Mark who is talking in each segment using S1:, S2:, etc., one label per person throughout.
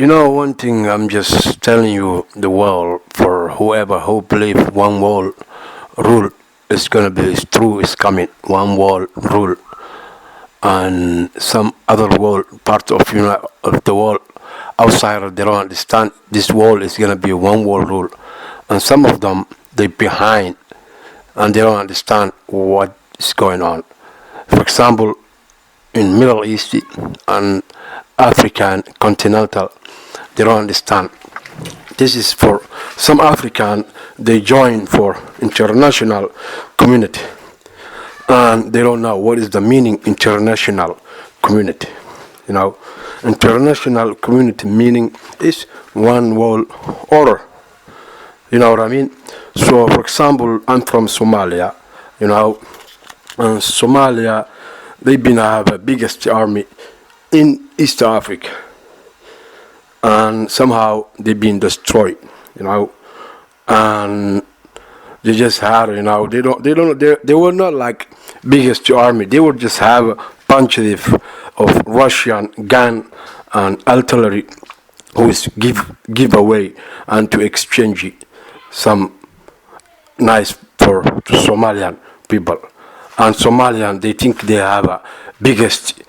S1: You know, one thing I'm just telling you, the world, for whoever who believe one world rule is gonna be is true, is coming. One world rule, and some other world part of of the world outside they don't understand this world is gonna be one world rule, and some of them they behind and they don't understand what is going on. For example, in Middle East and African continental, they don't understand. This is for some African. They join for international community, and they don't know what is the meaning international community. You know, international community meaning is one world order. You know what I mean? So, for example, I'm from Somalia. You know, and Somalia, they've been have the biggest army in East Africa, and somehow they've been destroyed. You know, and they just had, they were not like biggest army. They would just have a bunch of Russian gun and artillery who is give away and to exchange it some nice for to Somalian people. And Somalian, they think they have a biggest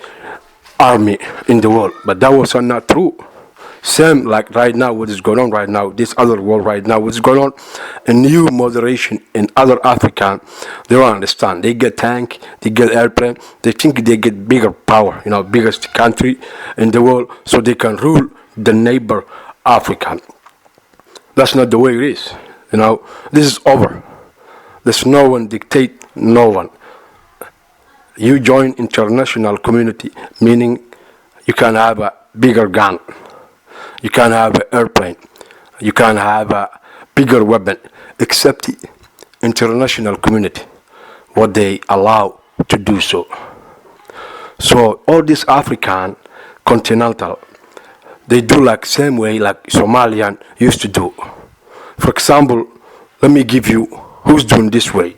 S1: army in the world, but that was not true. Same like right now, what is going on right now, this other world right now, what's going on, a new moderation in other African, they don't understand. They get tank, they get airplane, they think they get bigger power, biggest country in the world, so they can rule the neighbor African. That's not the way it is. This is over. There's no one dictate no one. You join international community, meaning you can have a bigger gun. You can have an airplane. You can have a bigger weapon, except the international community, what they allow to do so. So all these African continental, they do like same way like Somalian used to do. For example, let me give you who's doing this way.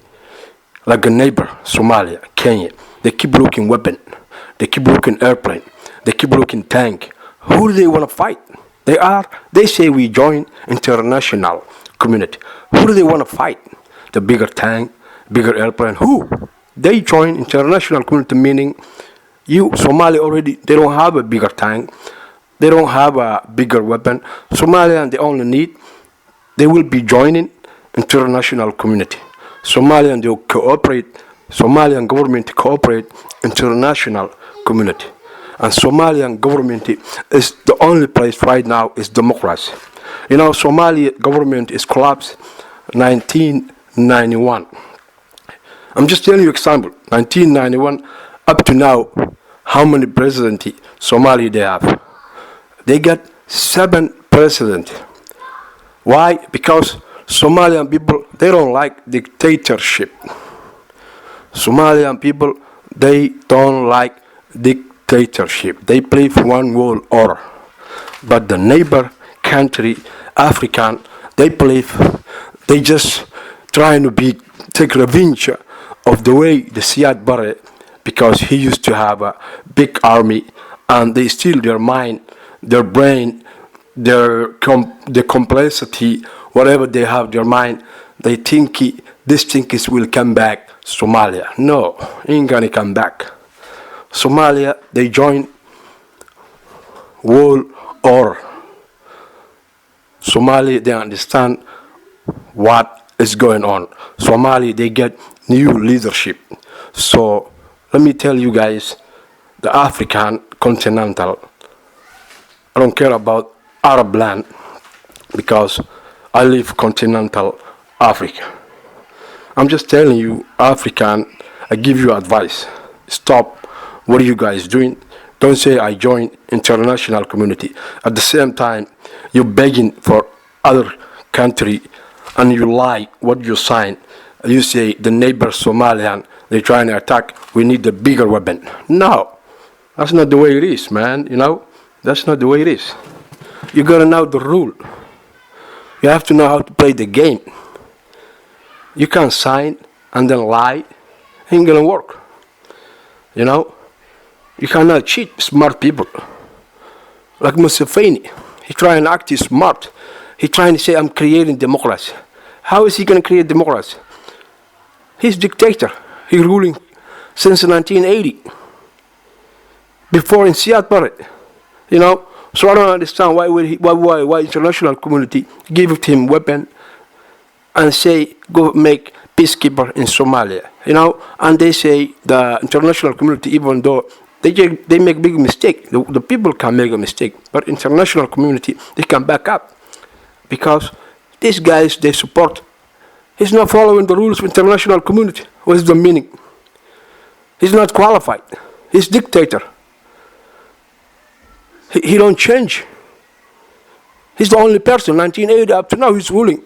S1: Like a neighbor, Somalia, Kenya, they keep looking weapon, they keep looking airplane, they keep looking tank. Who do they want to fight? They say we join international community. Who do they want to fight? The bigger tank, bigger airplane. Who? They join international community, meaning you, Somalia already, they don't have a bigger tank. They don't have a bigger weapon. Somalia, they only need, they will be joining international community. Somalian, they will cooperate, Somalian government cooperate international community. And Somalian government is the only place right now is democracy. Somali government is collapsed 1991. I'm just telling you example. 1991 up to now, how many presidents Somali they have? They got 7 presidents. Why? Because Somalian people, they don't like dictatorship. Somalian people, they don't like dictatorship. They believe one world order. But the neighbor country, African, they believe they just trying to take revenge of the way the Siad Barre, because he used to have a big army, and they steal their mind, their brain, their complexity, whatever they have their mind. They think this thing will come back Somalia. No, ain't gonna come back. Somalia, they join World Order. Somali, they understand what is going on. Somali, they get new leadership. So let me tell you guys, the African continental, I don't care about Arab land because I live continental Africa. I'm just telling you, African, I give you advice. Stop. What are you guys doing? Don't say I join international community. At the same time, you're begging for other country and you lie what you sign. You say the neighbor Somalian, they're trying to attack, we need a bigger weapon. No, that's not the way it is, man. That's not the way it is. You gotta know the rule. You have to know how to play the game. You can't sign and then lie. Ain't gonna work. You cannot cheat smart people. Like Museveni. He trying to act smart. He trying to say, I'm creating democracy. How is he going to create democracy? He's dictator. He's ruling since 1980. Before in Siad Barrett, you know. So I don't understand why international community give him weapon and say go make peacekeeper in Somalia, you know. And they say the international community, even though they make big mistake, the people can make a mistake, but international community they can back up because these guys they support. He's not following the rules of international community. What is the meaning? He's not qualified. He's dictator. He don't change. He's the only person, 1980 up to now, he's ruling.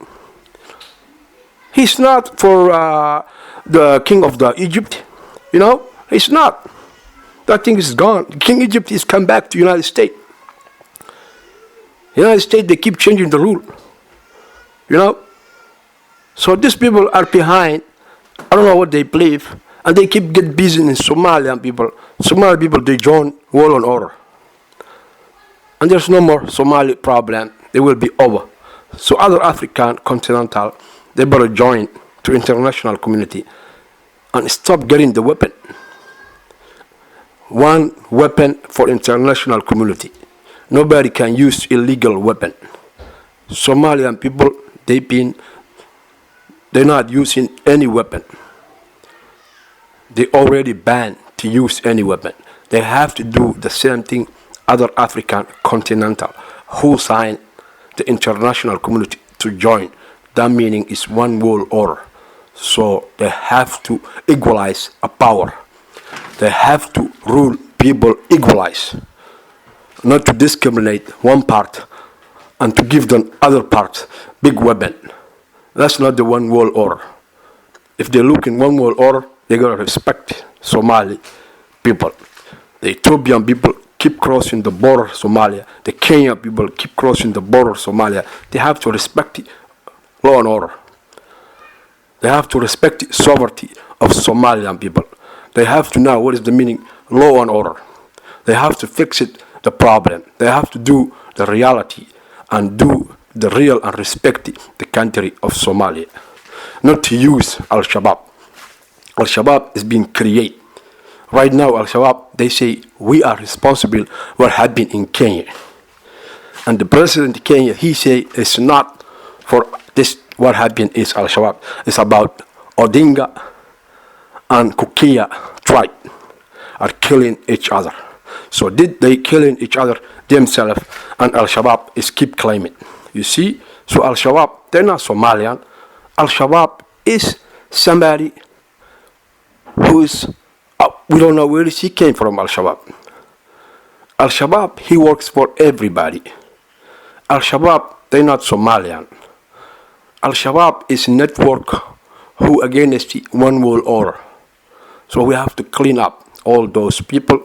S1: He's not for the king of the Egypt, you know. He's not. That thing is gone. King Egypt is come back to United States. United States, they keep changing the rule, you know. So these people are behind. I don't know what they believe, and they keep get busy in Somalian people. Somali people, they join World Order. And there's no more Somali problem. They will be over. So other African continental, they better join to international community and stop getting the weapon. One weapon for international community. Nobody can use illegal weapon. Somalian people, they're not using any weapon. They already banned to use any weapon. They have to do the same thing other African continental who signed the international community to join. That meaning is one world order. So they have to equalize a power. They have to rule people equalize. Not to discriminate one part and to give them other parts big weapon. That's not the one world order. If they look in one world order, they gotta respect Somali people. The Ethiopian people keep crossing the border Somalia. The Kenyan people keep crossing the border Somalia. They have to respect law and order. They have to respect the sovereignty of Somalian people. They have to know what is the meaning law and order. They have to fix it, the problem. They have to do the reality and do the real and respect the country of Somalia. Not to use Al-Shabaab. Al-Shabaab is being created. Right now, Al-Shabaab, they say, we are responsible what happened in Kenya. And the president of Kenya, he say, it's not for this, what happened is Al-Shabaab. It's about Odinga and Kukia tribe are killing each other. So did they killing each other themselves, and Al-Shabaab is keep claiming. You see? So Al-Shabaab, they're not Somalian. Al-Shabaab is somebody who's we don't know where he came from, Al-Shabaab. Al-Shabaab, he works for everybody. Al-Shabaab, they're not Somalian. Al-Shabaab is a network who against one world order. So we have to clean up all those people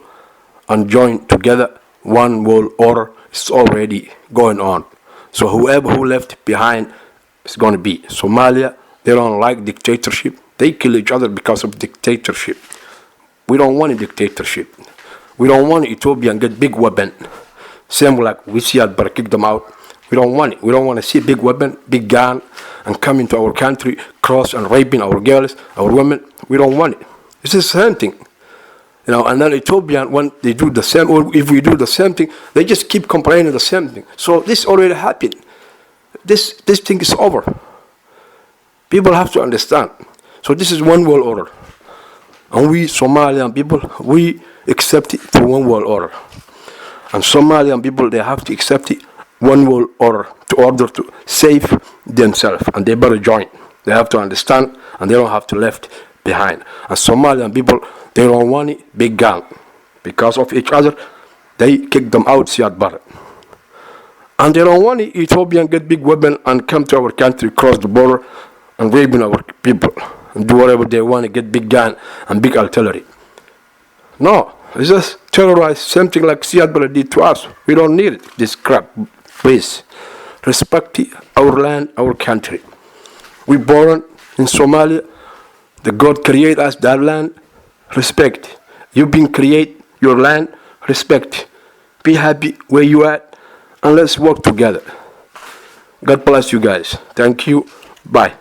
S1: and join together. One world order is already going on. So whoever who left behind is going to be Somalia. They don't like dictatorship. They kill each other because of dictatorship. We don't want a dictatorship. We don't want Ethiopia and get big weapon. Same like we see at kick them out. We don't want it. We don't want to see big weapon, big gun, and come into our country, cross and raping our girls, our women. We don't want it. It's the same thing. You know, and then Ethiopian, when they do the same, or if we do the same thing, they just keep complaining the same thing. So this already happened. This thing is over. People have to understand. So this is one world order. And we Somalian people, we accept it to one world order. And Somalian people, they have to accept it one world order to order to save themselves. And they better join. They have to understand, and they don't have to left behind. And Somalian people, they don't want it big gun. Because of each other, they kick them out, Siad Barre. And they don't want it Ethiopian get big weapon and come to our country, cross the border, and raping our people. And do whatever they want to get big gun and big artillery. No, it's just terrorize something like Siad Barre did to us. We don't need it, this crap. Please, respect our land, our country. We born in Somalia. The God create us that land. Respect. You been create your land. Respect. Be happy where you at, and let's work together. God bless you guys. Thank you. Bye.